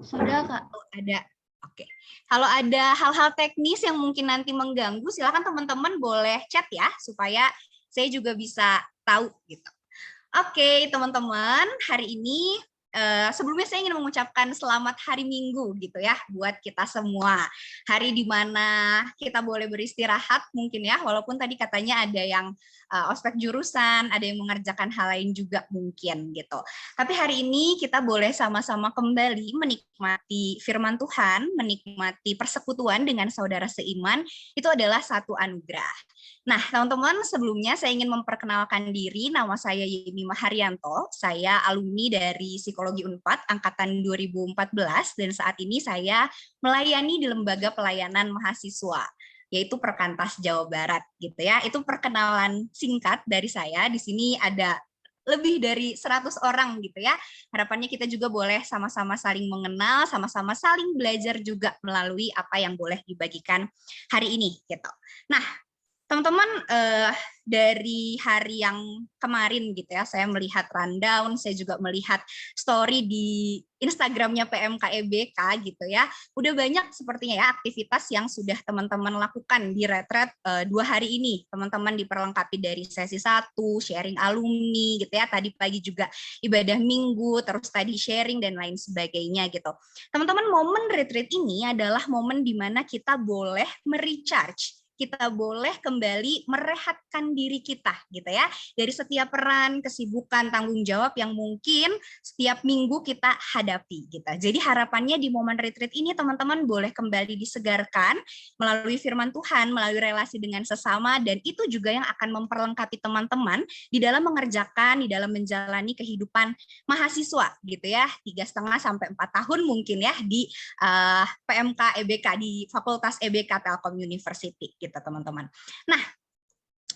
Sudah, Kak. Oh, ada. Oke. Kalau ada hal-hal teknis yang mungkin nanti mengganggu, silakan teman-teman boleh chat ya, supaya saya juga bisa tahu gitu. Oke, teman-teman, hari ini sebelumnya saya ingin mengucapkan selamat hari Minggu gitu ya buat kita semua. Hari di mana kita boleh beristirahat mungkin ya, walaupun tadi katanya ada yang ospek jurusan, ada yang mengerjakan hal lain juga mungkin gitu. Tapi hari ini kita boleh sama-sama kembali menikmati firman Tuhan, menikmati persekutuan dengan saudara seiman, itu adalah satu anugerah. Nah, teman-teman, sebelumnya saya ingin memperkenalkan diri. Nama saya Yemi Maharyanto. Saya alumni dari Psikologi Unpad angkatan 2014 dan saat ini saya melayani di Lembaga Pelayanan Mahasiswa, yaitu Perkantas Jawa Barat gitu ya. Itu perkenalan singkat dari saya. Di sini ada lebih dari 100 orang gitu ya. Harapannya kita juga boleh sama-sama saling mengenal, sama-sama saling belajar juga melalui apa yang boleh dibagikan hari ini gitu. Nah, teman-teman, dari hari yang kemarin gitu ya, saya melihat rundown, saya juga melihat story di Instagramnya PMKEBK gitu ya. Udah banyak sepertinya ya aktivitas yang sudah teman-teman lakukan di retret 2 hari ini. Teman-teman diperlengkapi dari sesi 1, sharing alumni gitu ya. Tadi pagi juga ibadah minggu, terus tadi sharing dan lain sebagainya gitu. Teman-teman, momen retreat ini adalah momen di mana kita boleh merecharge, kita boleh kembali merehatkan diri kita gitu ya dari setiap peran, kesibukan, tanggung jawab yang mungkin setiap minggu kita hadapi gitu. Jadi harapannya di momen retreat ini teman-teman boleh kembali disegarkan melalui firman Tuhan, melalui relasi dengan sesama, dan itu juga yang akan memperlengkapi teman-teman di dalam mengerjakan, di dalam menjalani kehidupan mahasiswa gitu ya, 3,5 sampai 4 tahun mungkin ya di PMK EBK, di Fakultas EBK Telkom University gitu teman-teman. Nah,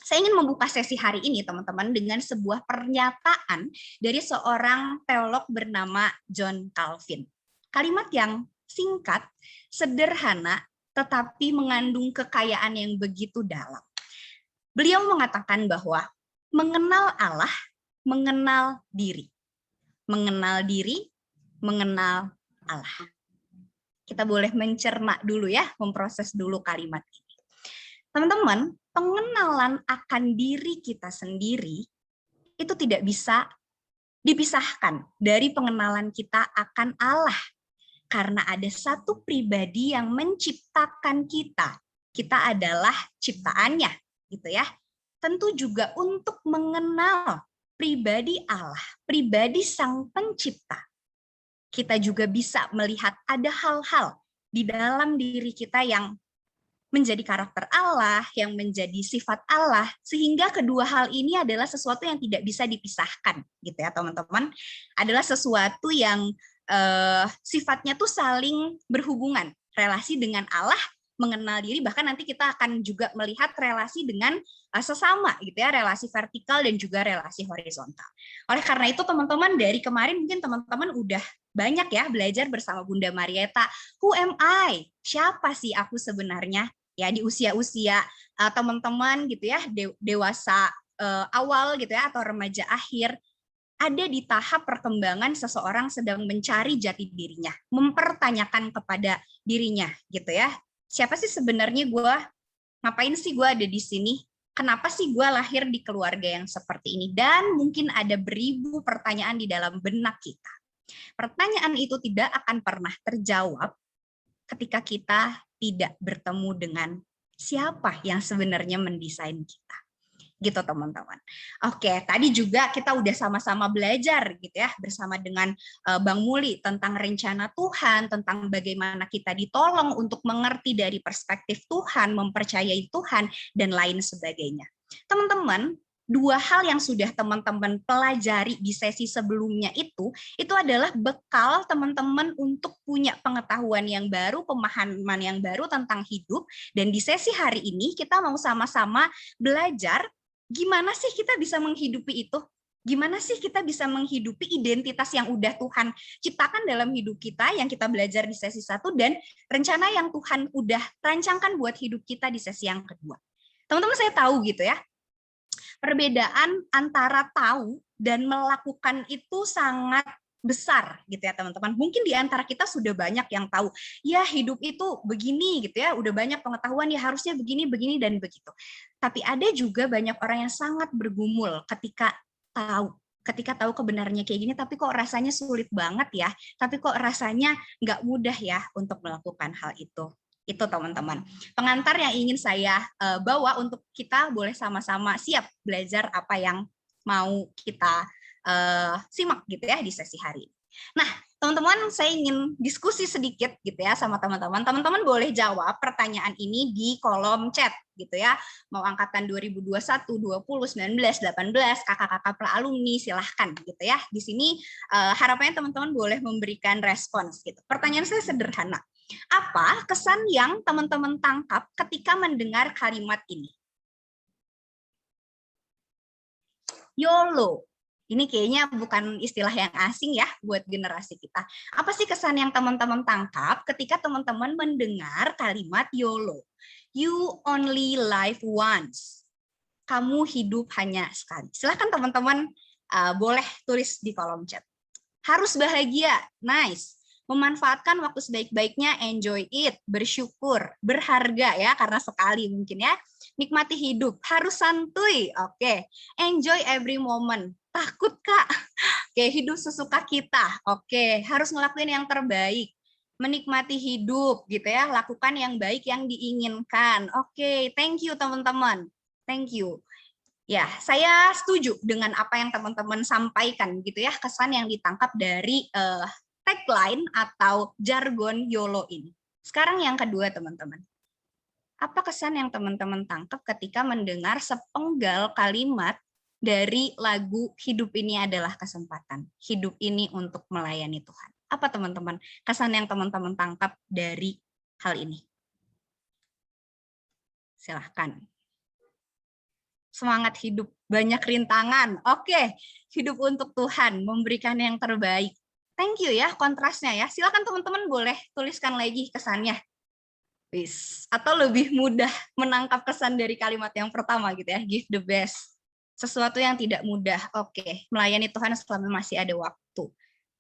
saya ingin membuka sesi hari ini teman-teman dengan sebuah pernyataan dari seorang teolog bernama John Calvin. Kalimat yang singkat, sederhana, tetapi mengandung kekayaan yang begitu dalam. Beliau mengatakan bahwa mengenal Allah, mengenal diri. Mengenal diri, mengenal Allah. Kita boleh mencerna dulu ya, memproses dulu kalimat ini. Teman-teman, pengenalan akan diri kita sendiri itu tidak bisa dipisahkan dari pengenalan kita akan Allah. Karena ada satu pribadi yang menciptakan kita. Kita adalah ciptaannya, gitu ya. Tentu juga untuk mengenal pribadi Allah, pribadi Sang Pencipta, kita juga bisa melihat ada hal-hal di dalam diri kita yang menjadi karakter Allah, yang menjadi sifat Allah, sehingga kedua hal ini adalah sesuatu yang tidak bisa dipisahkan, gitu ya teman-teman. Adalah sesuatu yang sifatnya tuh saling berhubungan, relasi dengan Allah, mengenal diri, bahkan nanti kita akan juga melihat relasi dengan sesama, gitu ya, relasi vertikal dan juga relasi horizontal. Oleh karena itu teman-teman, dari kemarin mungkin teman-teman udah banyak ya belajar bersama Bunda Marieta. Who am I? Siapa sih aku sebenarnya? Ya di usia-usia teman-teman gitu ya, dewasa awal gitu ya, atau remaja akhir, ada di tahap perkembangan seseorang sedang mencari jati dirinya, mempertanyakan kepada dirinya gitu ya. Siapa sih sebenarnya gue? Ngapain sih gue ada di sini? Kenapa sih gue lahir di keluarga yang seperti ini? Dan mungkin ada beribu pertanyaan di dalam benak kita. Pertanyaan itu tidak akan pernah terjawab ketika kita tidak bertemu dengan siapa yang sebenarnya mendesain kita. Gitu teman-teman. Oke, tadi juga kita udah sama-sama belajar gitu ya bersama dengan Bang Muli tentang rencana Tuhan, tentang bagaimana kita ditolong untuk mengerti dari perspektif Tuhan, mempercayai Tuhan dan lain sebagainya. Teman-teman, dua hal yang sudah teman-teman pelajari di sesi sebelumnya itu adalah bekal teman-teman untuk punya pengetahuan yang baru, pemahaman yang baru tentang hidup. Dan di sesi hari ini kita mau sama-sama belajar gimana sih kita bisa menghidupi itu? Gimana sih kita bisa menghidupi identitas yang udah Tuhan ciptakan dalam hidup kita, yang kita belajar di sesi 1, dan rencana yang Tuhan udah rancangkan buat hidup kita di sesi yang kedua. Teman-teman, saya tahu gitu ya, perbedaan antara tahu dan melakukan itu sangat besar gitu ya teman-teman. Mungkin di antara kita sudah banyak yang tahu, ya hidup itu begini gitu ya, udah banyak pengetahuan ya harusnya begini, begini dan begitu. Tapi ada juga banyak orang yang sangat bergumul ketika tahu kebenarannya kayak gini, tapi kok rasanya sulit banget ya, tapi kok rasanya nggak mudah ya untuk melakukan hal itu. Itu teman-teman. Pengantar yang ingin saya bawa untuk kita boleh sama-sama siap belajar apa yang mau kita simak gitu ya di sesi hari ini. Nah, teman-teman, saya ingin diskusi sedikit gitu ya sama teman-teman. Teman-teman boleh jawab pertanyaan ini di kolom chat gitu ya. Mau angkatan 2021, 20, 19, 18, kakak-kakak pra-alumni silahkan gitu ya. Di sini harapannya teman-teman boleh memberikan respons gitu. Pertanyaan saya sederhana. Apa kesan yang teman-teman tangkap ketika mendengar kalimat ini? YOLO. Ini kayaknya bukan istilah yang asing ya buat generasi kita. Apa sih kesan yang teman-teman tangkap ketika teman-teman mendengar kalimat YOLO? You only live once. Kamu hidup hanya sekali. Silahkan teman-teman boleh tulis di kolom chat. Harus bahagia, nice. Memanfaatkan waktu sebaik-baiknya, enjoy it, bersyukur, berharga ya, karena sekali mungkin ya. Nikmati hidup, harus santuy, oke. Enjoy every moment, takut Kak, oke, hidup sesuka kita, oke. Harus ngelakuin yang terbaik, menikmati hidup gitu ya, lakukan yang baik yang diinginkan, oke. Thank you teman-teman, thank you. Ya, saya setuju dengan apa yang teman-teman sampaikan gitu ya, kesan yang ditangkap dari tagline atau jargon YOLO ini. Sekarang yang kedua teman-teman. Apa kesan yang teman-teman tangkap ketika mendengar sepenggal kalimat dari lagu Hidup Ini Adalah Kesempatan, hidup ini untuk melayani Tuhan? Apa teman-teman kesan yang teman-teman tangkap dari hal ini? Silahkan. Semangat hidup, banyak rintangan. Oke, hidup untuk Tuhan, memberikan yang terbaik. Thank you ya kontrasnya ya. Silakan teman-teman boleh tuliskan lagi kesannya. Atau lebih mudah menangkap kesan dari kalimat yang pertama gitu ya, give the best. Sesuatu yang tidak mudah. Oke, melayani Tuhan selama masih ada waktu.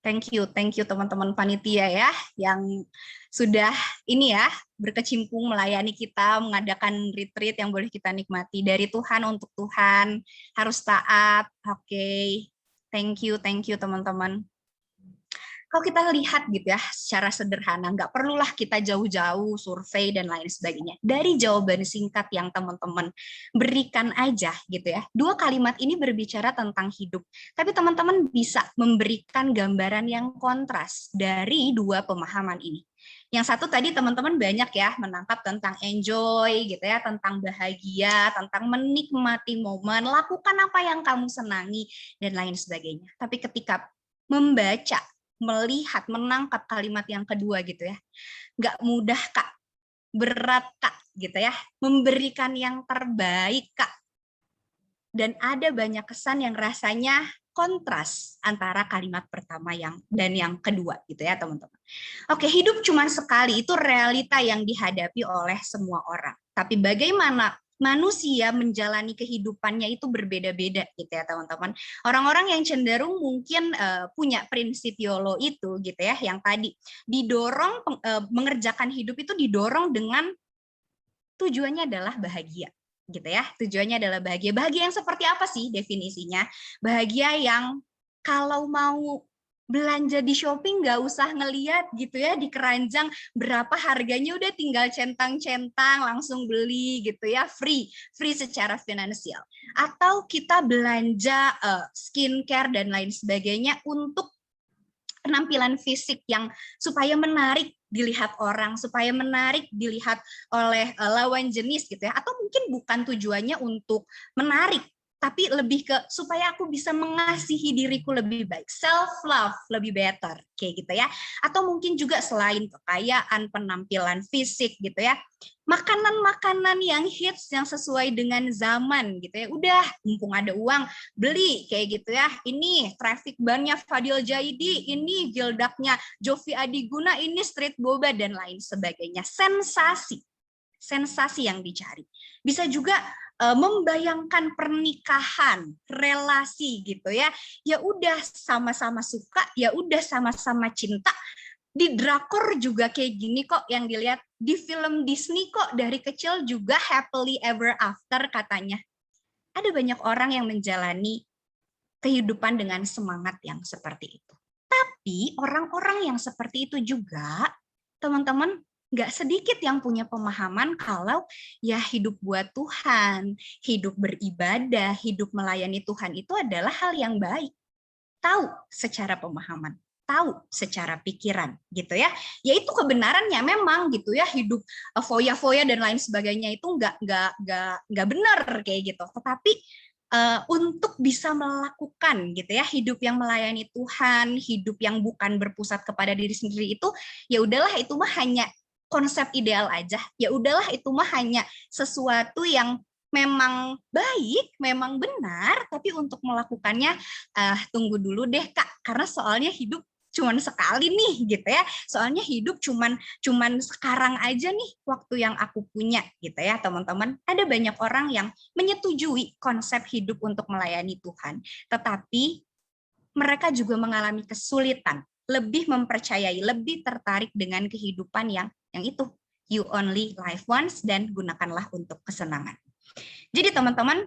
Thank you teman-teman panitia ya yang sudah ini ya berkecimpung melayani kita, mengadakan retreat yang boleh kita nikmati dari Tuhan untuk Tuhan, harus taat. Oke. Thank you teman-teman. Kalau kita lihat gitu ya secara sederhana, nggak perlulah kita jauh-jauh survei dan lain sebagainya. Dari jawaban singkat yang teman-teman berikan aja gitu ya. Dua kalimat ini berbicara tentang hidup. Tapi teman-teman bisa memberikan gambaran yang kontras dari dua pemahaman ini. Yang satu tadi teman-teman banyak ya menangkap tentang enjoy gitu ya, tentang bahagia, tentang menikmati momen, lakukan apa yang kamu senangi dan lain sebagainya. Tapi ketika membaca, melihat, menangkap kalimat yang kedua gitu ya, nggak mudah Kak, berat Kak gitu ya, memberikan yang terbaik Kak. Dan ada banyak kesan yang rasanya kontras antara kalimat pertama dan yang kedua gitu ya teman-teman. Oke, hidup cuma sekali, itu realita yang dihadapi oleh semua orang. Tapi bagaimana manusia menjalani kehidupannya itu berbeda-beda gitu ya teman-teman. Orang-orang yang cenderung mungkin punya prinsip YOLO itu gitu ya, yang tadi didorong mengerjakan hidup itu didorong dengan tujuannya adalah bahagia gitu ya. Tujuannya adalah bahagia. Bahagia yang seperti apa sih definisinya? Bahagia yang kalau mau belanja di shopping nggak usah ngeliat gitu ya di keranjang berapa harganya, udah tinggal centang-centang langsung beli gitu ya, free secara finansial. Atau kita belanja skincare dan lain sebagainya untuk penampilan fisik yang supaya menarik dilihat orang, supaya menarik dilihat oleh lawan jenis gitu ya. Atau mungkin bukan tujuannya untuk menarik, tapi lebih ke supaya aku bisa mengasihi diriku lebih baik, self love lebih better kayak gitu ya. Atau mungkin juga selain kekayaan, penampilan fisik gitu ya, makanan-makanan yang hits yang sesuai dengan zaman gitu ya. Udah mumpung ada uang beli kayak gitu ya. Ini traffic ban-nya Fadil Jaidi, ini gildaknya Jovi Adiguna, ini street boba dan lain sebagainya. Sensasi sensasi yang dicari. Bisa juga membayangkan pernikahan, relasi gitu ya. Ya udah sama-sama suka, ya udah sama-sama cinta. Di drakor juga kayak gini kok yang dilihat, di film Disney kok dari kecil juga happily ever after katanya. Ada banyak orang yang menjalani kehidupan dengan semangat yang seperti itu. Tapi orang-orang yang seperti itu juga, teman-teman, nggak sedikit yang punya pemahaman kalau ya hidup buat Tuhan, hidup beribadah, hidup melayani Tuhan itu adalah hal yang baik. Tahu secara pemahaman, tahu secara pikiran gitu ya. Ya itu kebenarannya memang gitu ya, hidup foya-foya dan lain sebagainya itu nggak benar kayak gitu. Tetapi untuk bisa melakukan gitu ya hidup yang melayani Tuhan, hidup yang bukan berpusat kepada diri sendiri itu, ya udahlah itu mah hanya konsep ideal aja. Ya udahlah itu mah hanya sesuatu yang memang baik, memang benar, tapi untuk melakukannya tunggu dulu deh Kak, karena soalnya hidup cuman sekali nih gitu ya. Soalnya hidup cuman sekarang aja nih waktu yang aku punya gitu ya, teman-teman. Ada banyak orang yang menyetujui konsep hidup untuk melayani Tuhan, tetapi mereka juga mengalami kesulitan, lebih mempercayai, lebih tertarik dengan kehidupan yang itu. You only live once dan gunakanlah untuk kesenangan. Jadi teman-teman,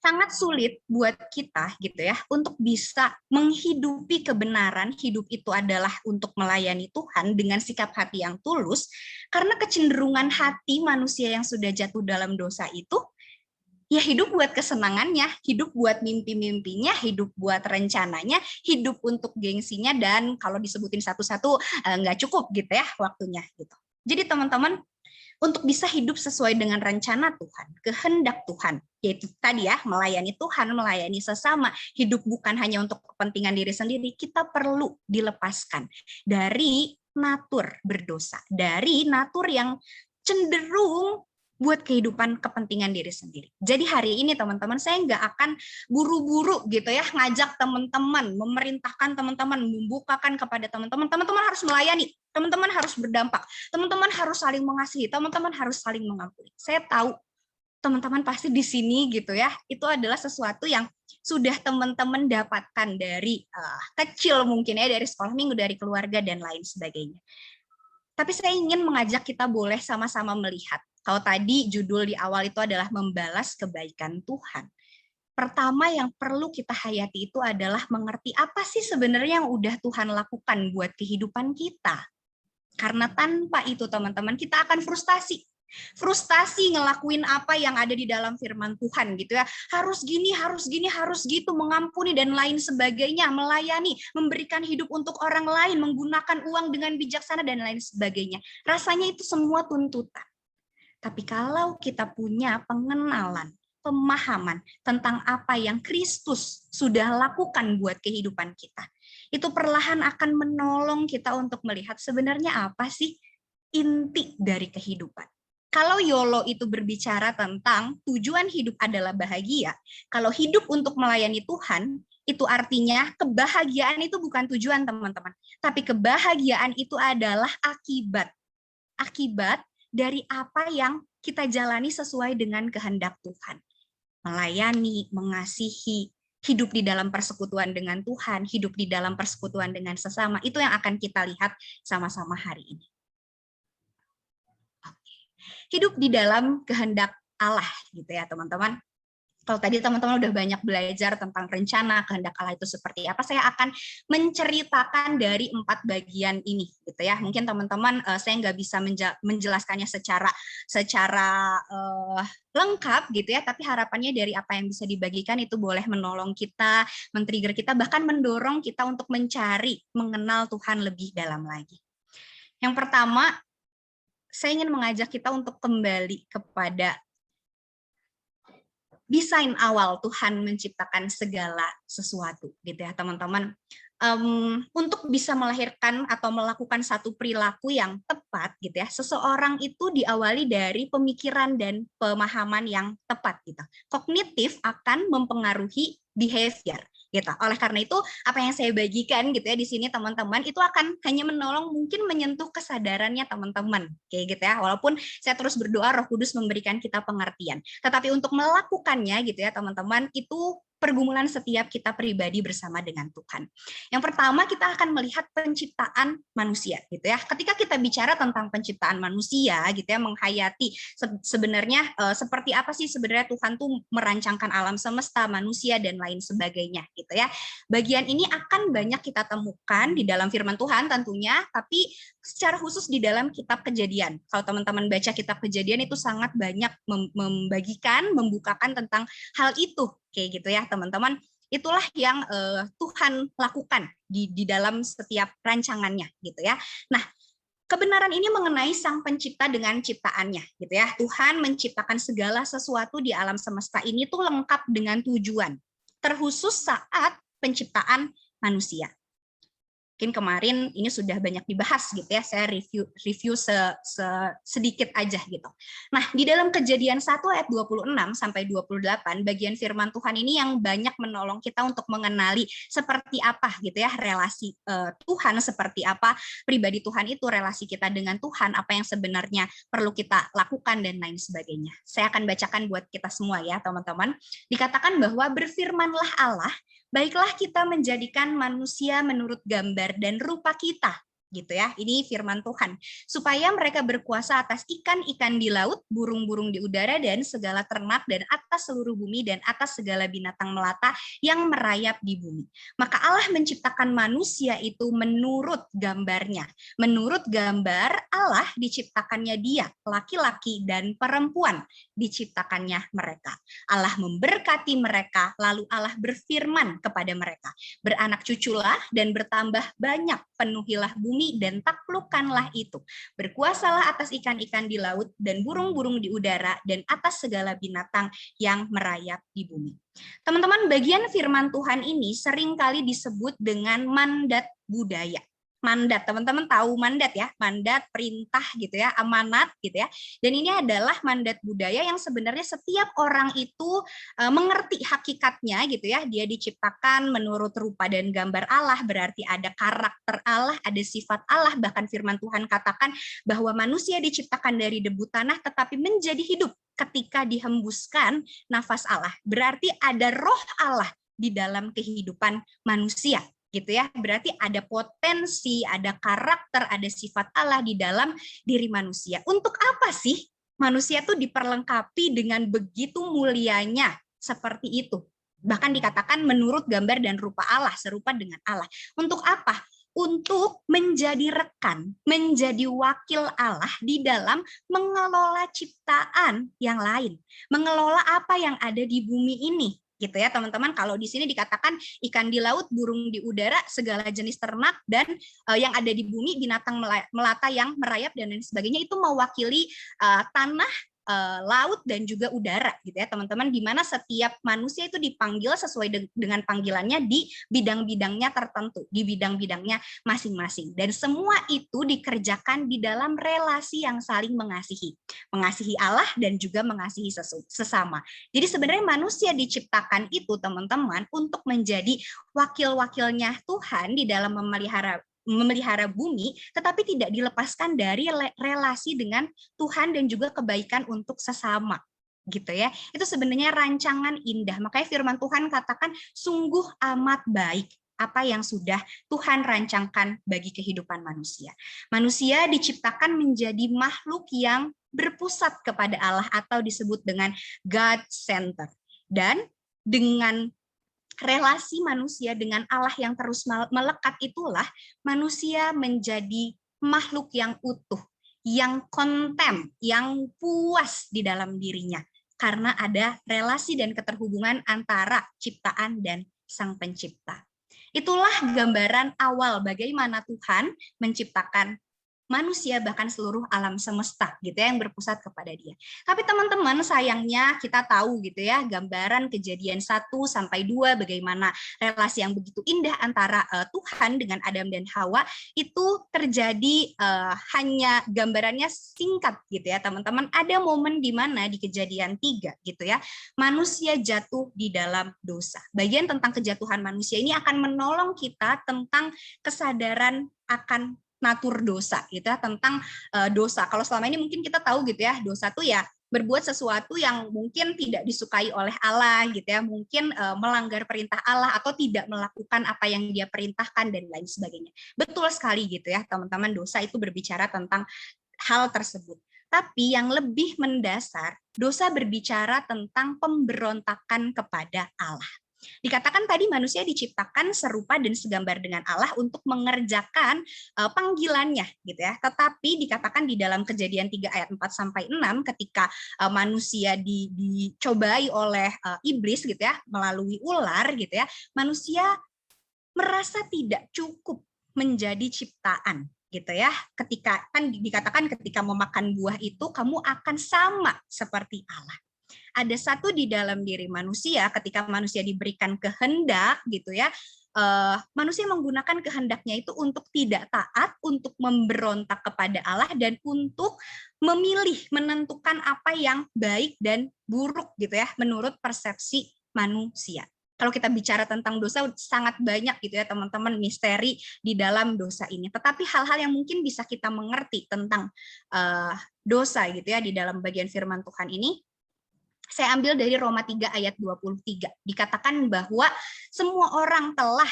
sangat sulit buat kita gitu ya untuk bisa menghidupi kebenaran. Hidup itu adalah untuk melayani Tuhan dengan sikap hati yang tulus, karena kecenderungan hati manusia yang sudah jatuh dalam dosa itu ya hidup buat kesenangannya, hidup buat mimpi-mimpinya, hidup buat rencananya, hidup untuk gengsinya, dan kalau disebutin satu-satu nggak cukup gitu ya waktunya gitu. Jadi teman-teman, untuk bisa hidup sesuai dengan rencana Tuhan, kehendak Tuhan, yaitu tadi ya, melayani Tuhan, melayani sesama, hidup bukan hanya untuk kepentingan diri sendiri, kita perlu dilepaskan dari natur berdosa, dari natur yang cenderung buat kehidupan kepentingan diri sendiri. Jadi hari ini teman-teman, saya nggak akan buru-buru gitu ya, ngajak teman-teman, memerintahkan teman-teman, membukakan kepada teman-teman, teman-teman harus melayani, teman-teman harus berdampak, teman-teman harus saling mengasihi, teman-teman harus saling mengampuni. Saya tahu teman-teman pasti di sini gitu ya, itu adalah sesuatu yang sudah teman-teman dapatkan dari kecil mungkin ya, dari sekolah minggu, dari keluarga, dan lain sebagainya. Tapi saya ingin mengajak kita boleh sama-sama melihat. Kalau tadi judul di awal itu adalah membalas kebaikan Tuhan. Pertama yang perlu kita hayati itu adalah mengerti apa sih sebenarnya yang udah Tuhan lakukan buat kehidupan kita. Karena tanpa itu teman-teman, kita akan frustasi. Frustasi ngelakuin apa yang ada di dalam firman Tuhan gitu ya. Harus gini, harus gini, harus gitu, mengampuni dan lain sebagainya, melayani, memberikan hidup untuk orang lain, menggunakan uang dengan bijaksana dan lain sebagainya. Rasanya itu semua tuntutan. Tapi kalau kita punya pengenalan, pemahaman tentang apa yang Kristus sudah lakukan buat kehidupan kita, itu perlahan akan menolong kita untuk melihat sebenarnya apa sih inti dari kehidupan. Kalau YOLO itu berbicara tentang tujuan hidup adalah bahagia, kalau hidup untuk melayani Tuhan, itu artinya kebahagiaan itu bukan tujuan teman-teman, tapi kebahagiaan itu adalah akibat. Akibat dari apa yang kita jalani sesuai dengan kehendak Tuhan. Melayani, mengasihi, hidup di dalam persekutuan dengan Tuhan, hidup di dalam persekutuan dengan sesama, itu yang akan kita lihat sama-sama hari ini. Oke. Hidup di dalam kehendak Allah gitu ya teman-teman. Kalau tadi teman-teman udah banyak belajar tentang rencana kehendak Allah itu seperti apa, saya akan menceritakan dari 4 bagian ini gitu ya. Mungkin teman-teman saya nggak bisa menjelaskannya secara lengkap gitu ya, tapi harapannya dari apa yang bisa dibagikan itu boleh menolong kita, men-trigger kita, bahkan mendorong kita untuk mencari, mengenal Tuhan lebih dalam lagi. Yang pertama, saya ingin mengajak kita untuk kembali kepada desain awal Tuhan menciptakan segala sesuatu gitu ya teman-teman. Untuk bisa melahirkan atau melakukan satu perilaku yang tepat gitu ya, seseorang itu diawali dari pemikiran dan pemahaman yang tepat gitu. Kognitif akan mempengaruhi behavior, gitu. Oleh karena itu, apa yang saya bagikan gitu ya di sini teman-teman itu akan hanya menolong mungkin menyentuh kesadarannya teman-teman kayak gitu ya. Walaupun saya terus berdoa Roh Kudus memberikan kita pengertian. Tetapi untuk melakukannya gitu ya teman-teman itu pergumulan setiap kita pribadi bersama dengan Tuhan. Yang pertama kita akan melihat penciptaan manusia gitu ya. Ketika kita bicara tentang penciptaan manusia gitu ya, menghayati sebenarnya seperti apa sih sebenarnya Tuhan tuh merancangkan alam semesta, manusia dan lain sebagainya gitu ya. Bagian ini akan banyak kita temukan di dalam firman Tuhan tentunya, tapi secara khusus di dalam kitab Kejadian. Kalau teman-teman baca kitab Kejadian itu sangat banyak membagikan, membukakan tentang hal itu kayak gitu ya teman-teman. Itulah yang Tuhan lakukan di dalam setiap rancangannya gitu ya. Nah, kebenaran ini mengenai Sang Pencipta dengan ciptaannya gitu ya. Tuhan menciptakan segala sesuatu di alam semesta ini tuh lengkap dengan tujuan, terkhusus saat penciptaan manusia. Mungkin kemarin ini sudah banyak dibahas gitu ya, saya review sedikit aja gitu. Nah, di dalam Kejadian 1 ayat 26 sampai 28 bagian firman Tuhan ini yang banyak menolong kita untuk mengenali seperti apa gitu ya relasi Tuhan, seperti apa pribadi Tuhan itu, relasi kita dengan Tuhan, apa yang sebenarnya perlu kita lakukan dan lain sebagainya. Saya akan bacakan buat kita semua ya, teman-teman. Dikatakan bahwa berfirmanlah Allah, baiklah kita menjadikan manusia menurut gambar dan rupa kita, gitu ya. Ini firman Tuhan. Supaya mereka berkuasa atas ikan-ikan di laut, burung-burung di udara, dan segala ternak, dan atas seluruh bumi, dan atas segala binatang melata yang merayap di bumi. Maka Allah menciptakan manusia itu menurut gambarnya. Menurut gambar Allah diciptakannya dia, laki-laki dan perempuan diciptakannya mereka. Allah memberkati mereka, lalu Allah berfirman kepada mereka, beranak cuculah dan bertambah banyak, penuhilah bumi dan taklukkanlah itu. Berkuasalah atas ikan-ikan di laut dan burung-burung di udara dan atas segala binatang yang merayap di bumi. Teman-teman, bagian firman Tuhan ini seringkali disebut dengan mandat budaya. Mandat, teman-teman tahu mandat ya, mandat, perintah gitu ya, amanat gitu ya. Dan ini adalah mandat budaya yang sebenarnya setiap orang itu mengerti hakikatnya gitu ya. Dia diciptakan menurut rupa dan gambar Allah, berarti ada karakter Allah, ada sifat Allah. Bahkan firman Tuhan katakan bahwa manusia diciptakan dari debu tanah tetapi menjadi hidup ketika dihembuskan nafas Allah. Berarti ada roh Allah di dalam kehidupan manusia gitu ya. Berarti ada potensi, ada karakter, ada sifat Allah di dalam diri manusia. Untuk apa sih manusia itu diperlengkapi dengan begitu mulianya seperti itu? Bahkan dikatakan menurut gambar dan rupa Allah, serupa dengan Allah. Untuk apa? Untuk menjadi rekan, menjadi wakil Allah di dalam mengelola ciptaan yang lain, mengelola apa yang ada di bumi ini. Gitu ya teman-teman. Kalau di sini dikatakan ikan di laut, burung di udara, segala jenis ternak, dan yang ada di bumi, binatang melata yang merayap dan lain sebagainya, itu mewakili tanah, laut dan juga udara gitu ya teman-teman, di mana setiap manusia itu dipanggil sesuai dengan panggilannya di bidang-bidangnya tertentu, di bidang-bidangnya masing-masing, dan semua itu dikerjakan di dalam relasi yang saling mengasihi Allah dan juga mengasihi sesama. Jadi sebenarnya manusia diciptakan itu teman-teman untuk menjadi wakil-wakilnya Tuhan di dalam memelihara bumi, tetapi tidak dilepaskan dari relasi dengan Tuhan dan juga kebaikan untuk sesama gitu ya. Itu sebenarnya rancangan indah. Makanya firman Tuhan katakan sungguh amat baik apa yang sudah Tuhan rancangkan bagi kehidupan manusia. Manusia diciptakan menjadi makhluk yang berpusat kepada Allah atau disebut dengan God Center. Dan dengan relasi manusia dengan Allah yang terus melekat itulah manusia menjadi makhluk yang utuh, yang konten, yang puas di dalam dirinya. Karena ada relasi dan keterhubungan antara ciptaan dan Sang Pencipta. Itulah gambaran awal bagaimana Tuhan menciptakan manusia, bahkan seluruh alam semesta gitu ya, yang berpusat kepada dia. Tapi teman-teman, sayangnya kita tahu gitu ya, gambaran kejadian 1-2 bagaimana relasi yang begitu indah antara Tuhan dengan Adam dan Hawa itu terjadi hanya gambarannya singkat gitu ya teman-teman. Ada momen di mana di kejadian 3 gitu ya, manusia jatuh di dalam dosa. Bagian tentang kejatuhan manusia ini akan menolong kita tentang kesadaran akan natur dosa gitu ya, tentang dosa. Kalau selama ini mungkin kita tahu gitu ya, dosa tuh ya berbuat sesuatu yang mungkin tidak disukai oleh Allah gitu ya, mungkin melanggar perintah Allah atau tidak melakukan apa yang dia perintahkan dan lain sebagainya. Betul sekali gitu ya teman-teman, dosa itu berbicara tentang hal tersebut. Tapi yang lebih mendasar, dosa berbicara tentang pemberontakan kepada Allah. Dikatakan tadi manusia diciptakan serupa dan segambar dengan Allah untuk mengerjakan panggilannya gitu ya. Tetapi dikatakan di dalam Kejadian 3 ayat 4-6 ketika manusia dicobai oleh iblis gitu ya, melalui ular gitu ya, manusia merasa tidak cukup menjadi ciptaan gitu ya. Ketika kan dikatakan ketika memakan buah itu kamu akan sama seperti Allah. Ada satu di dalam diri manusia ketika manusia diberikan kehendak gitu ya, manusia menggunakan kehendaknya itu untuk tidak taat, untuk memberontak kepada Allah dan untuk memilih menentukan apa yang baik dan buruk gitu ya menurut persepsi manusia. Kalau kita bicara tentang dosa sangat banyak gitu ya teman-teman, misteri di dalam dosa ini. Tetapi hal-hal yang mungkin bisa kita mengerti tentang dosa gitu ya di dalam bagian firman Tuhan ini, saya ambil dari Roma 3 ayat 23. Dikatakan bahwa semua orang telah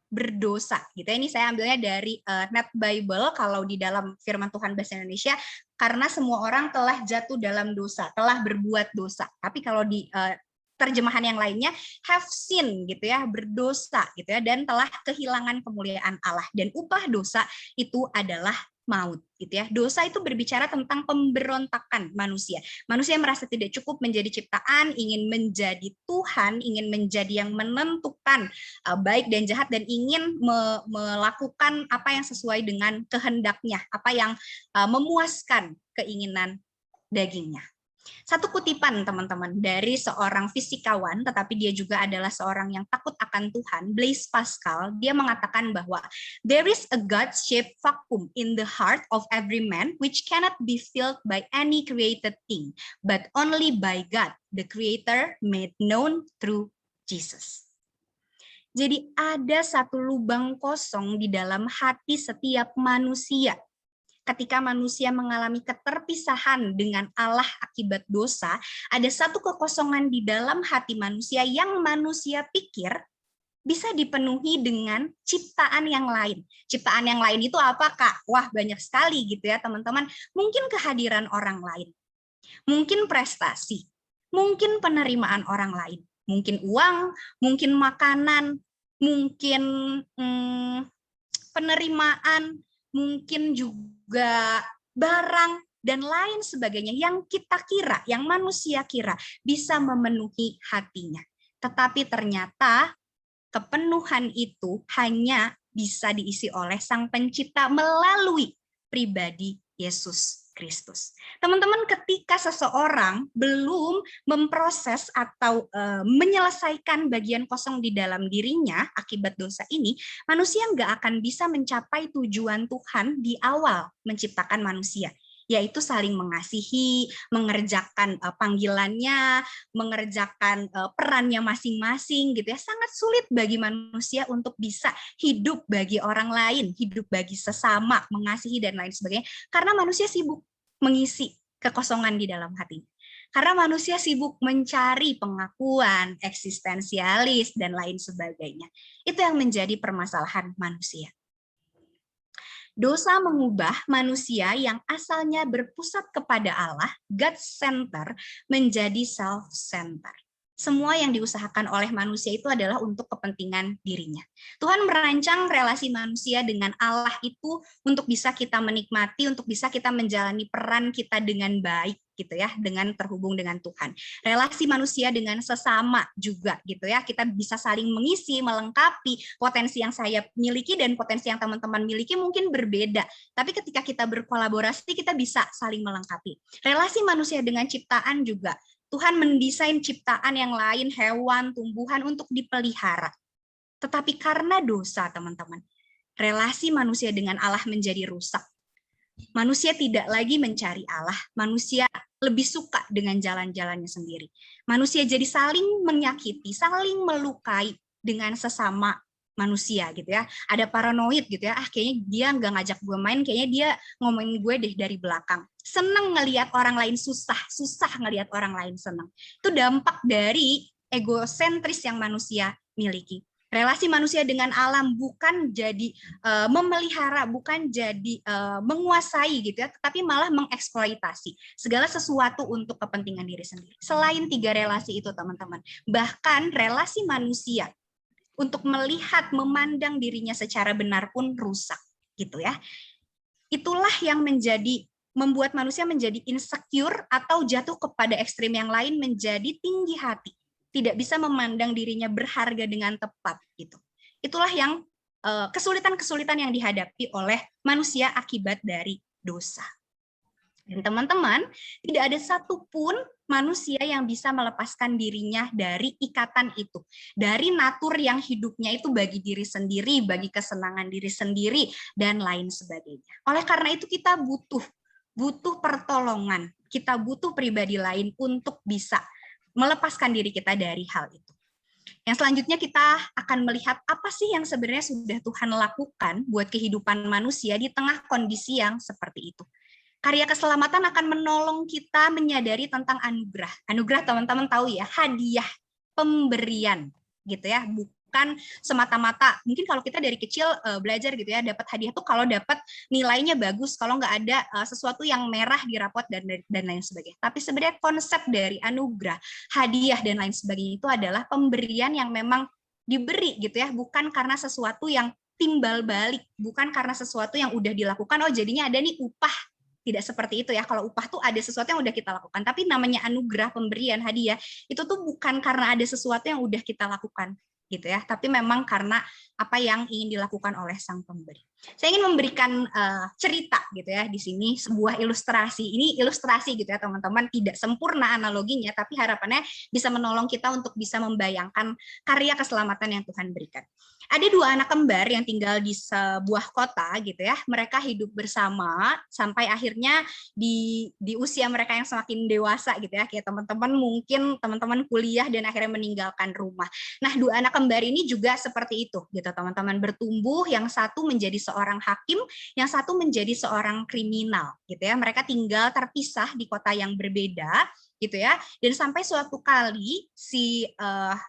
berdosa gitu. Ini saya ambilnya dari Net Bible kalau di dalam firman Tuhan bahasa Indonesia, karena semua orang telah jatuh dalam dosa, telah berbuat dosa. Tapi kalau di terjemahan yang lainnya have sin gitu ya, berdosa gitu ya, dan telah kehilangan kemuliaan Allah, dan upah dosa itu adalah maut gitu ya. Dosa itu berbicara tentang pemberontakan manusia. Manusia merasa tidak cukup menjadi ciptaan, ingin menjadi Tuhan, ingin menjadi yang menentukan baik dan jahat, dan ingin melakukan apa yang sesuai dengan kehendaknya, apa yang memuaskan keinginan dagingnya. Satu kutipan teman-teman dari seorang fisikawan, tetapi dia juga adalah seorang yang takut akan Tuhan, Blaise Pascal. Dia mengatakan bahwa there is a God-shaped vacuum in the heart of every man which cannot be filled by any created thing, but only by God, the Creator made known through Jesus. Jadi ada satu lubang kosong di dalam hati setiap manusia. Ketika manusia mengalami keterpisahan dengan Allah akibat dosa, ada satu kekosongan di dalam hati manusia yang manusia pikir bisa dipenuhi dengan ciptaan yang lain. Ciptaan yang lain itu apa, Kak? Wah, banyak sekali gitu ya, teman-teman. Mungkin kehadiran orang lain, mungkin prestasi, mungkin penerimaan orang lain, mungkin uang, mungkin makanan, mungkin penerimaan, mungkin juga barang, dan lain sebagainya yang kita kira, yang manusia kira bisa memenuhi hatinya. Tetapi ternyata kepenuhan itu hanya bisa diisi oleh Sang Pencipta melalui pribadi Yesus Kristus. Teman-teman, ketika seseorang belum memproses atau menyelesaikan bagian kosong di dalam dirinya akibat dosa ini, manusia nggak akan bisa mencapai tujuan Tuhan di awal menciptakan manusia, yaitu saling mengasihi, mengerjakan panggilannya, mengerjakan perannya masing-masing gitu ya. Sangat sulit bagi manusia untuk bisa hidup bagi orang lain, hidup bagi sesama, mengasihi dan lain sebagainya, karena manusia sibuk mengisi kekosongan di dalam hati. Karena manusia sibuk mencari pengakuan, eksistensialis dan lain sebagainya. Itu yang menjadi permasalahan manusia. Dosa mengubah manusia yang asalnya berpusat kepada Allah, God-center, menjadi self-center. Semua yang diusahakan oleh manusia itu adalah untuk kepentingan dirinya. Tuhan merancang relasi manusia dengan Allah itu untuk bisa kita menikmati, untuk bisa kita menjalani peran kita dengan baik gitu ya, dengan terhubung dengan Tuhan. Relasi manusia dengan sesama juga gitu ya, kita bisa saling mengisi, melengkapi potensi yang saya miliki dan potensi yang teman-teman miliki mungkin berbeda. Tapi ketika kita berkolaborasi, kita bisa saling melengkapi. Relasi manusia dengan ciptaan juga. Tuhan mendesain ciptaan yang lain, hewan, tumbuhan untuk dipelihara. Tetapi karena dosa, teman-teman, relasi manusia dengan Allah menjadi rusak. Manusia tidak lagi mencari Allah, manusia lebih suka dengan jalan-jalannya sendiri. Manusia jadi saling menyakiti, saling melukai dengan sesama manusia gitu ya. Ada paranoid gitu ya, kayaknya dia nggak ngajak gue main, kayaknya dia ngomongin gue deh dari belakang. Seneng ngelihat orang lain susah, susah ngelihat orang lain seneng. Itu dampak dari egosentris yang manusia miliki. Relasi manusia dengan alam bukan jadi memelihara, bukan jadi menguasai gitu ya, tetapi malah mengeksploitasi segala sesuatu untuk kepentingan diri sendiri. Selain 3 relasi itu, teman-teman, bahkan relasi manusia untuk melihat, memandang dirinya secara benar pun rusak gitu ya. Itulah yang membuat manusia menjadi insecure atau jatuh kepada ekstrim yang lain, menjadi tinggi hati, tidak bisa memandang dirinya berharga dengan tepat gitu. Itulah yang kesulitan-kesulitan yang dihadapi oleh manusia akibat dari dosa. Dan teman-teman, tidak ada satupun manusia yang bisa melepaskan dirinya dari ikatan itu. Dari natur yang hidupnya itu bagi diri sendiri, bagi kesenangan diri sendiri, dan lain sebagainya. Oleh karena itu kita butuh pertolongan. Kita butuh pribadi lain untuk bisa melepaskan diri kita dari hal itu. Yang selanjutnya kita akan melihat apa sih yang sebenarnya sudah Tuhan lakukan buat kehidupan manusia di tengah kondisi yang seperti itu. Karya keselamatan akan menolong kita menyadari tentang anugerah. Anugerah teman-teman tahu ya, hadiah, pemberian gitu ya, bukan semata-mata. Mungkin kalau kita dari kecil belajar gitu ya, dapat hadiah tuh kalau dapat nilainya bagus, kalau nggak ada sesuatu yang merah di rapot dan lain sebagainya. Tapi sebenarnya konsep dari anugerah, hadiah dan lain sebagainya itu adalah pemberian yang memang diberi gitu ya, bukan karena sesuatu yang timbal balik, bukan karena sesuatu yang udah dilakukan, oh jadinya ada nih upah. Tidak seperti itu ya, kalau upah tuh ada sesuatu yang udah kita lakukan, tapi namanya anugerah, pemberian, hadiah, itu tuh bukan karena ada sesuatu yang udah kita lakukan, gitu ya, tapi memang karena apa yang ingin dilakukan oleh sang pemberi. Saya ingin memberikan cerita gitu ya di sini, sebuah ilustrasi. Ini ilustrasi gitu ya teman-teman, tidak sempurna analoginya, tapi harapannya bisa menolong kita untuk bisa membayangkan karya keselamatan yang Tuhan berikan. Ada 2 anak kembar yang tinggal di sebuah kota gitu ya. Mereka hidup bersama sampai akhirnya di usia mereka yang semakin dewasa gitu ya. Kayak teman-teman mungkin teman-teman kuliah dan akhirnya meninggalkan rumah. Nah, 2 anak kembar ini juga seperti itu gitu teman-teman, bertumbuh, yang satu menjadi seorang hakim, yang satu menjadi seorang kriminal gitu ya. Mereka tinggal terpisah di kota yang berbeda gitu ya, dan sampai suatu kali si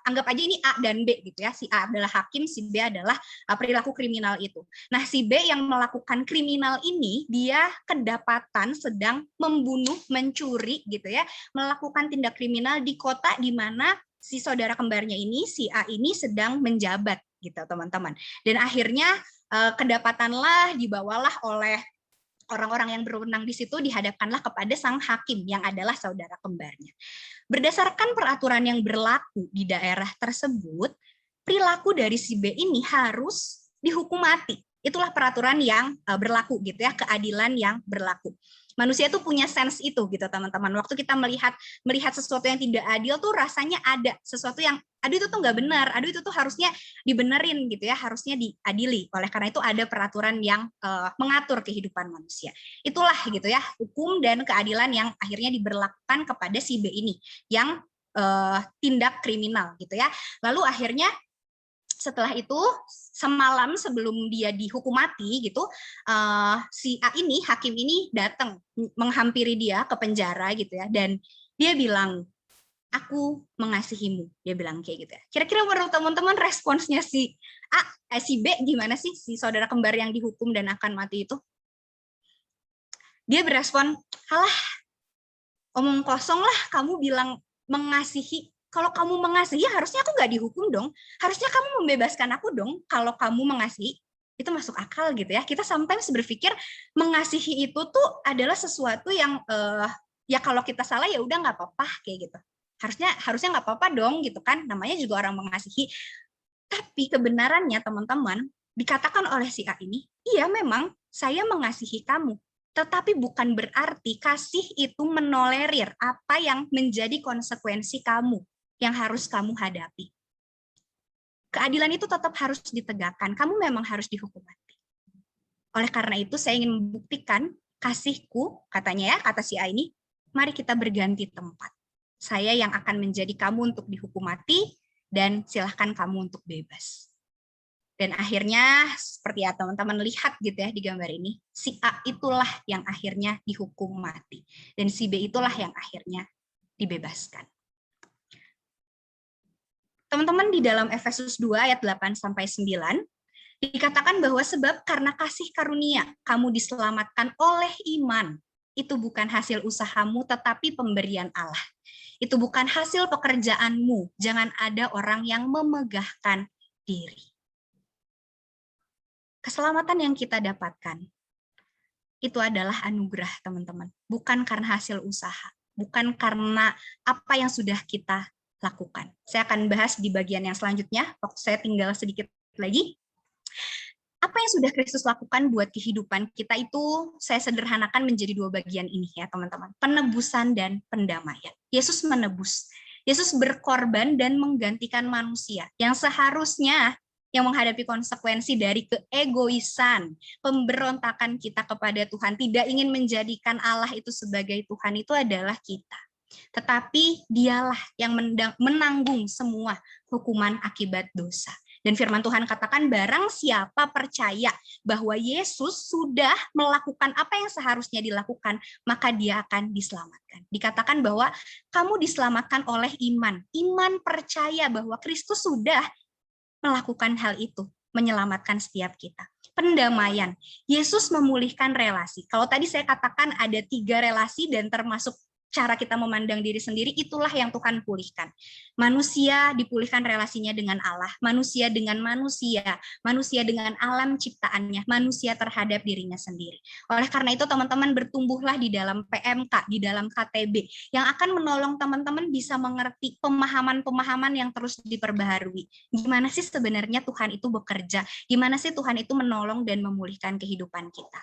anggap aja ini A dan B gitu ya, si A adalah hakim, si B adalah perilaku kriminal itu. Nah, si B yang melakukan kriminal ini dia kedapatan sedang membunuh, mencuri gitu ya, melakukan tindak kriminal di kota di mana si saudara kembarnya ini, si A ini sedang menjabat gitu teman-teman. Dan akhirnya kedapatanlah, dibawalah oleh orang-orang yang berwenang di situ, dihadapkanlah kepada sang hakim yang adalah saudara kembarnya. Berdasarkan peraturan yang berlaku di daerah tersebut, perilaku dari si B ini harus dihukum mati. Itulah peraturan yang berlaku gitu ya, keadilan yang berlaku. Manusia tuh punya sense itu gitu teman-teman. Waktu kita melihat sesuatu yang tidak adil tuh rasanya ada sesuatu yang aduh itu tuh nggak benar, aduh itu tuh harusnya dibenerin gitu ya, harusnya diadili. Oleh karena itu ada peraturan yang mengatur kehidupan manusia. Itulah gitu ya, hukum dan keadilan yang akhirnya diberlakukan kepada si B ini yang tindak kriminal gitu ya. Lalu akhirnya setelah itu semalam sebelum dia dihukum mati gitu, si A ini, hakim ini datang menghampiri dia ke penjara gitu ya, dan dia bilang, aku mengasihimu, dia bilang kayak gitu ya. Kira-kira menurut teman-teman responsnya si B gimana sih, si saudara kembar yang dihukum dan akan mati itu? Dia berespon, halah, omong kosong lah, kamu bilang mengasihi, Kalau kamu mengasihi, harusnya aku nggak dihukum dong. Harusnya kamu membebaskan aku dong kalau kamu mengasihi. Itu masuk akal gitu ya. Kita sometimes berpikir mengasihi itu tuh adalah sesuatu yang ya kalau kita salah ya udah nggak apa-apa kayak gitu. Harusnya nggak apa-apa dong gitu kan. Namanya juga orang mengasihi. Tapi kebenarannya teman-teman dikatakan oleh si A ini, iya memang saya mengasihi kamu. Tetapi bukan berarti kasih itu menolerir apa yang menjadi konsekuensi kamu yang harus kamu hadapi. Keadilan itu tetap harus ditegakkan. Kamu memang harus dihukum mati. Oleh karena itu saya ingin membuktikan kasihku, katanya ya, kata si A ini, mari kita berganti tempat. Saya yang akan menjadi kamu untuk dihukum mati, dan silahkan kamu untuk bebas. Dan akhirnya seperti ya teman-teman lihat gitu ya di gambar ini, si A itulah yang akhirnya dihukum mati. Dan si B itulah yang akhirnya dibebaskan. Teman-teman di dalam Efesus 2 ayat 8-9, dikatakan bahwa sebab karena kasih karunia kamu diselamatkan oleh iman. Itu bukan hasil usahamu tetapi pemberian Allah. Itu bukan hasil pekerjaanmu. Jangan ada orang yang memegahkan diri. Keselamatan yang kita dapatkan itu adalah anugerah, teman-teman. Bukan karena hasil usaha, bukan karena apa yang sudah kita lakukan. Saya akan bahas di bagian yang selanjutnya, waktu saya tinggal sedikit lagi. Apa yang sudah Kristus lakukan buat kehidupan kita itu saya sederhanakan menjadi 2 bagian ini ya, teman-teman. Penebusan dan pendamaian. Yesus menebus. Yesus berkorban dan menggantikan manusia yang seharusnya yang menghadapi konsekuensi dari keegoisan, pemberontakan kita kepada Tuhan, tidak ingin menjadikan Allah itu sebagai Tuhan, itu adalah kita. Tetapi dialah yang menanggung semua hukuman akibat dosa. Dan firman Tuhan katakan, barang siapa percaya bahwa Yesus sudah melakukan apa yang seharusnya dilakukan, maka dia akan diselamatkan. Dikatakan bahwa kamu diselamatkan oleh iman. Iman percaya bahwa Kristus sudah melakukan hal itu, menyelamatkan setiap kita. Pendamaian, Yesus memulihkan relasi. Kalau tadi saya katakan ada 3 relasi dan termasuk cara kita memandang diri sendiri, itulah yang Tuhan pulihkan. Manusia dipulihkan relasinya dengan Allah, manusia dengan manusia, manusia dengan alam ciptaannya, manusia terhadap dirinya sendiri. Oleh karena itu teman-teman bertumbuhlah di dalam PMK, di dalam KTB, yang akan menolong teman-teman bisa mengerti pemahaman-pemahaman yang terus diperbaharui. Gimana sih sebenarnya Tuhan itu bekerja? Gimana sih Tuhan itu menolong dan memulihkan kehidupan kita?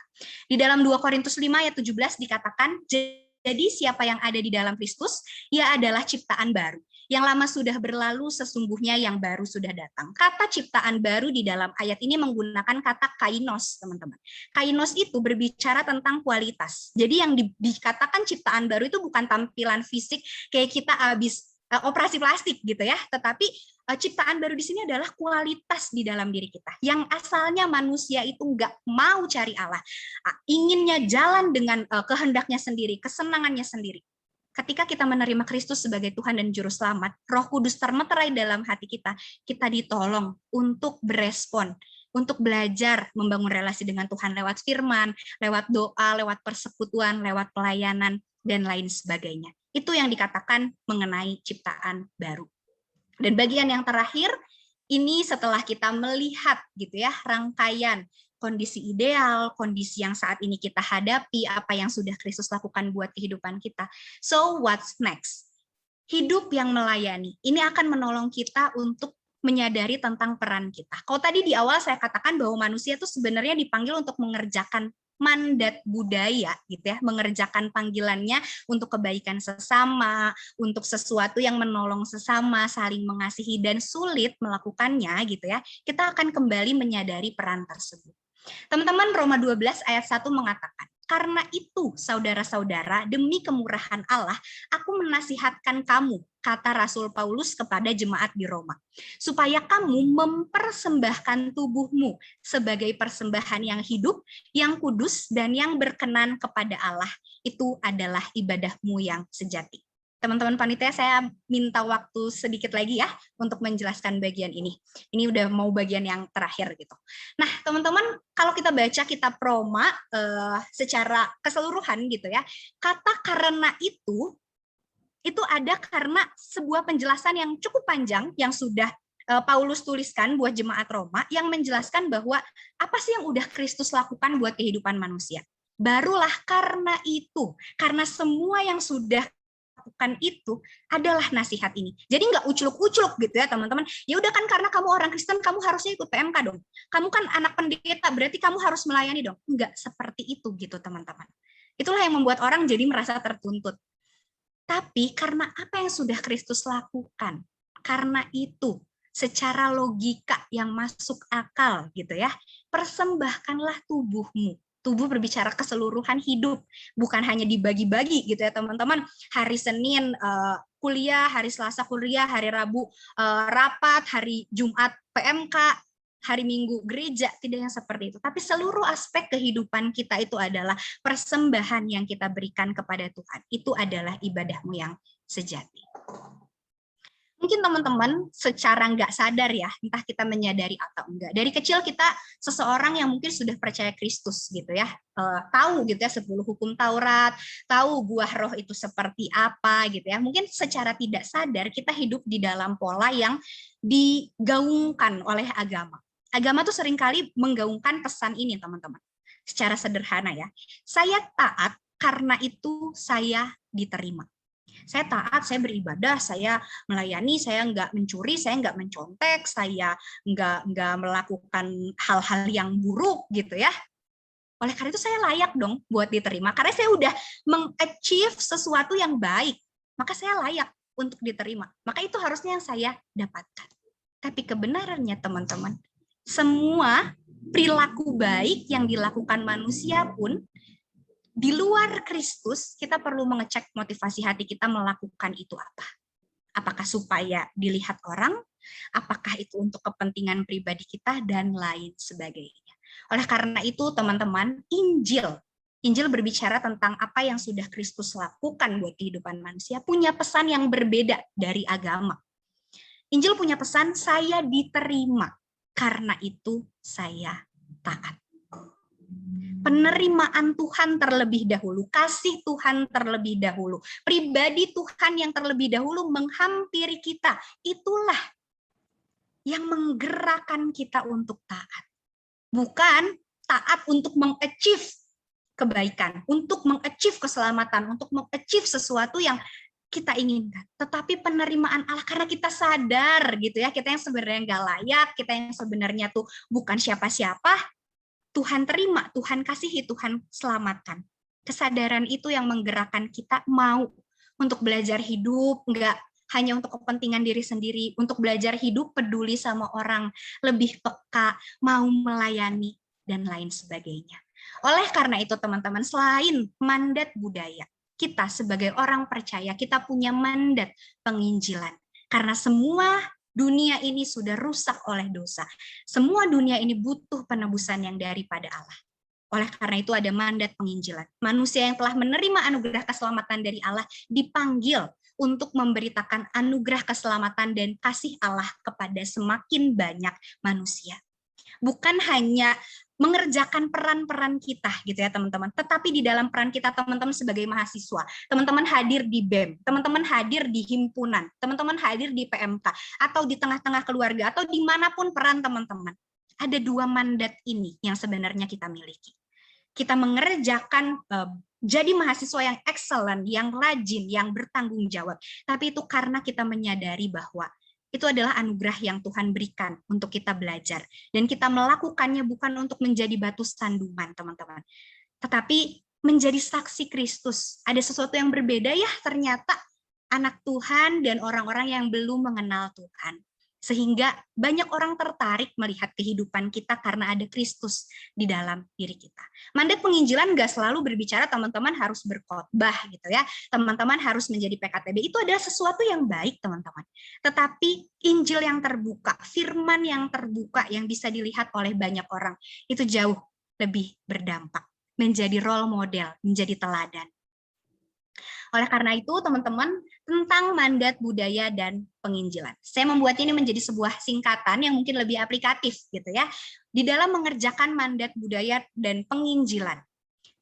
Di dalam 2 Korintus 5 ayat 17 dikatakan, jadi siapa yang ada di dalam Kristus, ia adalah ciptaan baru. Yang lama sudah berlalu, sesungguhnya yang baru sudah datang. Kata ciptaan baru di dalam ayat ini menggunakan kata kainos, teman-teman. Kainos itu berbicara tentang kualitas. Jadi yang dikatakan ciptaan baru itu bukan tampilan fisik kayak kita habis operasi plastik gitu ya, tetapi ciptaan baru di sini adalah kualitas di dalam diri kita. Yang asalnya manusia itu nggak mau cari Allah, inginnya jalan dengan kehendaknya sendiri, kesenangannya sendiri. Ketika kita menerima Kristus sebagai Tuhan dan Juru Selamat, Roh Kudus termeterai dalam hati kita, kita ditolong untuk berespon, untuk belajar membangun relasi dengan Tuhan lewat firman, lewat doa, lewat persekutuan, lewat pelayanan, dan lain sebagainya. Itu yang dikatakan mengenai ciptaan baru. Dan bagian yang terakhir, ini setelah kita melihat gitu ya rangkaian kondisi ideal, kondisi yang saat ini kita hadapi, apa yang sudah Kristus lakukan buat kehidupan kita. So what's next? Hidup yang melayani. Ini akan menolong kita untuk menyadari tentang peran kita. Kalau tadi di awal saya katakan bahwa manusia itu sebenarnya dipanggil untuk mengerjakan mandat budaya gitu ya, mengerjakan panggilannya untuk kebaikan sesama, untuk sesuatu yang menolong sesama, saling mengasihi, dan sulit melakukannya gitu ya, kita akan kembali menyadari peran tersebut. Teman-teman, Roma 12 ayat 1 mengatakan, karena itu, saudara-saudara, demi kemurahan Allah, aku menasihatkan kamu, kata Rasul Paulus kepada jemaat di Roma, supaya kamu mempersembahkan tubuhmu sebagai persembahan yang hidup, yang kudus, dan yang berkenan kepada Allah. Itu adalah ibadahmu yang sejati. Teman-teman panitia, saya minta waktu sedikit lagi ya untuk menjelaskan bagian ini. Ini udah mau bagian yang terakhir gitu. Nah, teman-teman, kalau kita baca kitab Roma secara keseluruhan gitu ya, kata karena itu itu ada karena sebuah penjelasan yang cukup panjang yang sudah Paulus tuliskan buat jemaat Roma yang menjelaskan bahwa apa sih yang udah Kristus lakukan buat kehidupan manusia. Barulah karena itu, karena semua yang sudah lakukan itu adalah nasihat ini. Jadi nggak ucluk-ucluk gitu ya teman-teman. Ya udah kan karena kamu orang Kristen kamu harusnya ikut PMK dong. Kamu kan anak pendeta berarti kamu harus melayani dong. Enggak seperti itu gitu teman-teman. Itulah yang membuat orang jadi merasa tertuntut. Tapi karena apa yang sudah Kristus lakukan, karena itu secara logika yang masuk akal gitu ya, persembahkanlah tubuhmu. Tubuh berbicara keseluruhan hidup, bukan hanya dibagi-bagi gitu ya teman-teman. Hari Senin kuliah, hari Selasa kuliah, hari Rabu rapat, hari Jumat PMK, hari Minggu gereja, tidak yang seperti itu. Tapi seluruh aspek kehidupan kita itu adalah persembahan yang kita berikan kepada Tuhan. Itu adalah ibadahmu yang sejati. Mungkin teman-teman secara nggak sadar ya, entah kita menyadari atau enggak. Dari kecil kita seseorang yang mungkin sudah percaya Kristus gitu ya, tahu gitu ya 10 hukum Taurat, tahu buah roh itu seperti apa gitu ya. Mungkin secara tidak sadar kita hidup di dalam pola yang digaungkan oleh agama. Agama tuh seringkali menggaungkan pesan ini teman-teman. Secara sederhana ya, saya taat karena itu saya diterima. Saya taat, saya beribadah, saya melayani, saya nggak mencuri, saya nggak mencontek, saya nggak melakukan hal-hal yang buruk gitu ya. Oleh karena itu saya layak dong buat diterima, karena saya udah mengachieve sesuatu yang baik, maka saya layak untuk diterima. Maka itu harusnya yang saya dapatkan. Tapi kebenarannya teman-teman, semua perilaku baik yang dilakukan manusia pun di luar Kristus, kita perlu mengecek motivasi hati kita melakukan itu apa. Apakah supaya dilihat orang, apakah itu untuk kepentingan pribadi kita, dan lain sebagainya. Oleh karena itu, teman-teman, Injil berbicara tentang apa yang sudah Kristus lakukan buat kehidupan manusia, punya pesan yang berbeda dari agama. Injil punya pesan, saya diterima, karena itu saya taat. Penerimaan Tuhan terlebih dahulu, kasih Tuhan terlebih dahulu, pribadi Tuhan yang terlebih dahulu menghampiri kita, itulah yang menggerakkan kita untuk taat. Bukan taat untuk mengachieve kebaikan, untuk mengachieve keselamatan, untuk mengachieve sesuatu yang kita inginkan, tetapi penerimaan Allah karena kita sadar gitu ya, kita yang sebenarnya nggak layak, kita yang sebenarnya tuh bukan siapa-siapa, Tuhan terima, Tuhan kasihi, Tuhan selamatkan. Kesadaran itu yang menggerakkan kita mau untuk belajar hidup, enggak hanya untuk kepentingan diri sendiri, untuk belajar hidup, peduli sama orang, lebih peka, mau melayani, dan lain sebagainya. Oleh karena itu teman-teman, selain mandat budaya, kita sebagai orang percaya, kita punya mandat penginjilan. Karena semua dunia ini sudah rusak oleh dosa. Semua dunia ini butuh penebusan yang daripada Allah. Oleh karena itu ada mandat penginjilan. Manusia yang telah menerima anugerah keselamatan dari Allah dipanggil untuk memberitakan anugerah keselamatan dan kasih Allah kepada semakin banyak manusia. Bukan hanya mengerjakan peran-peran kita gitu ya teman-teman, tetapi di dalam peran kita teman-teman sebagai mahasiswa, teman-teman hadir di BEM, teman-teman hadir di himpunan, teman-teman hadir di PMK, atau di tengah-tengah keluarga, atau dimanapun peran teman-teman. Ada dua mandat ini yang sebenarnya kita miliki. Kita mengerjakan jadi mahasiswa yang excellent, yang rajin, yang bertanggung jawab, tapi itu karena kita menyadari bahwa itu adalah anugerah yang Tuhan berikan untuk kita belajar. Dan kita melakukannya bukan untuk menjadi batu sandungan, teman-teman. Tetapi menjadi saksi Kristus. Ada sesuatu yang berbeda ya, ternyata anak Tuhan dan orang-orang yang belum mengenal Tuhan. Sehingga banyak orang tertarik melihat kehidupan kita karena ada Kristus di dalam diri kita. Mandat penginjilan nggak selalu berbicara teman-teman harus berkhotbah gitu ya. Teman-teman harus menjadi PKTB. Itu adalah sesuatu yang baik teman-teman. Tetapi Injil yang terbuka, firman yang terbuka yang bisa dilihat oleh banyak orang itu jauh lebih berdampak. Menjadi role model, menjadi teladan. Oleh karena itu, teman-teman, tentang mandat budaya dan penginjilan. Saya membuat ini menjadi sebuah singkatan yang mungkin lebih aplikatif gitu ya. Di dalam mengerjakan mandat budaya dan penginjilan.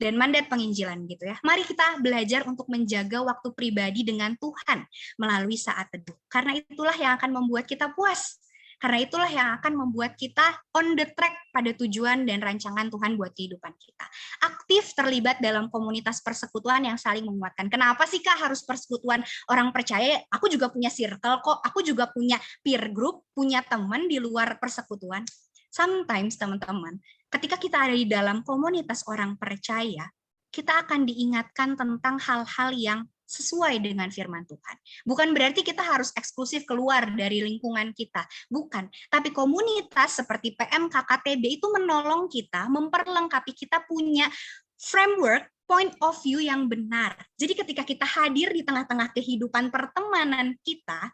dan mandat penginjilan gitu ya. Mari kita belajar untuk menjaga waktu pribadi dengan Tuhan melalui saat teduh. Karena itulah yang akan membuat kita puas. Karena itulah yang akan membuat kita on the track pada tujuan dan rancangan Tuhan buat kehidupan kita. Aktif terlibat dalam komunitas persekutuan yang saling menguatkan. Kenapa sih Kak harus persekutuan orang percaya? Aku juga punya circle kok, aku juga punya peer group, punya teman di luar persekutuan. Sometimes teman-teman, ketika kita ada di dalam komunitas orang percaya, kita akan diingatkan tentang hal-hal yang sesuai dengan firman Tuhan. Bukan berarti kita harus eksklusif keluar dari lingkungan kita, bukan. Tapi komunitas seperti PMKKTB itu menolong kita, memperlengkapi kita punya framework, point of view yang benar. Jadi ketika kita hadir di tengah-tengah kehidupan pertemanan kita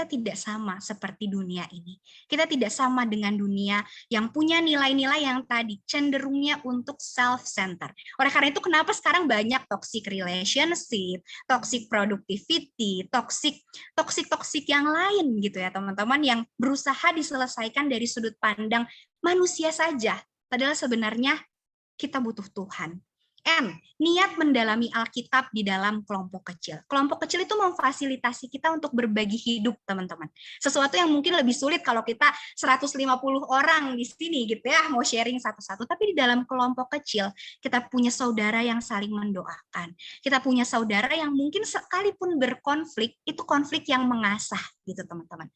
tidak sama seperti dunia ini. Kita tidak sama dengan dunia yang punya nilai-nilai yang tadi cenderungnya untuk self-centered. Oleh karena itu kenapa sekarang banyak toxic relationship, toxic productivity, toxic yang lain gitu ya teman-teman, yang berusaha diselesaikan dari sudut pandang manusia saja. Padahal sebenarnya kita butuh Tuhan. Niat mendalami Alkitab di dalam kelompok kecil. Kelompok kecil itu memfasilitasi kita untuk berbagi hidup, teman-teman. Sesuatu yang mungkin lebih sulit kalau kita 150 orang di sini gitu ya, mau sharing satu-satu. Tapi di dalam kelompok kecil, kita punya saudara yang saling mendoakan. Kita punya saudara yang mungkin sekalipun berkonflik, itu konflik yang mengasah gitu, teman-teman.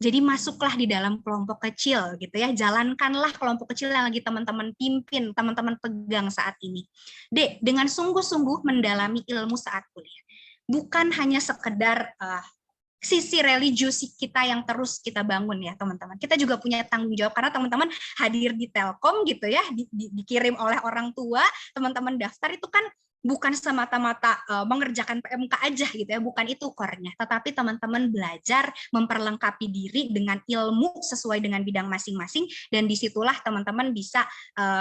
Jadi masuklah di dalam kelompok kecil gitu ya, jalankanlah kelompok kecil yang lagi teman-teman pimpin, teman-teman pegang saat ini. D, dengan sungguh-sungguh mendalami ilmu saat kuliah. Bukan hanya sekedar sisi religius kita yang terus kita bangun ya teman-teman. Kita juga punya tanggung jawab karena teman-teman hadir di Telkom gitu ya, dikirim oleh orang tua, teman-teman daftar itu kan bukan semata-mata mengerjakan PMK aja gitu ya, bukan itu core-nya, tetapi teman-teman belajar memperlengkapi diri dengan ilmu sesuai dengan bidang masing-masing, dan disitulah teman-teman bisa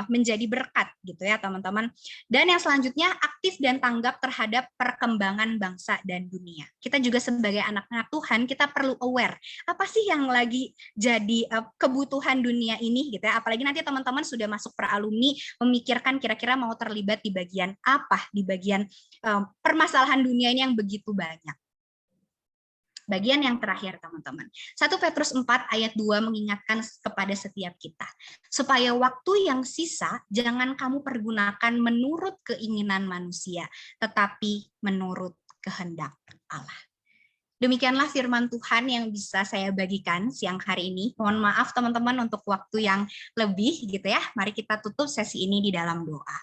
menjadi berkat gitu ya teman-teman. Dan yang selanjutnya, aktif dan tanggap terhadap perkembangan bangsa dan dunia. Kita juga sebagai anak-anak Tuhan, kita perlu aware, apa sih yang lagi jadi kebutuhan dunia ini gitu ya, apalagi nanti teman-teman sudah masuk pralumni, memikirkan kira-kira mau terlibat di bagian apa, di bagian permasalahan dunia ini yang begitu banyak. Bagian yang terakhir teman-teman. 1 Petrus 4 ayat 2 mengingatkan kepada setiap kita. Supaya waktu yang sisa jangan kamu pergunakan menurut keinginan manusia, tetapi menurut kehendak Allah. Demikianlah firman Tuhan yang bisa saya bagikan siang hari ini. Mohon maaf teman-teman untuk waktu yang lebih gitu ya. Mari kita tutup sesi ini di dalam doa.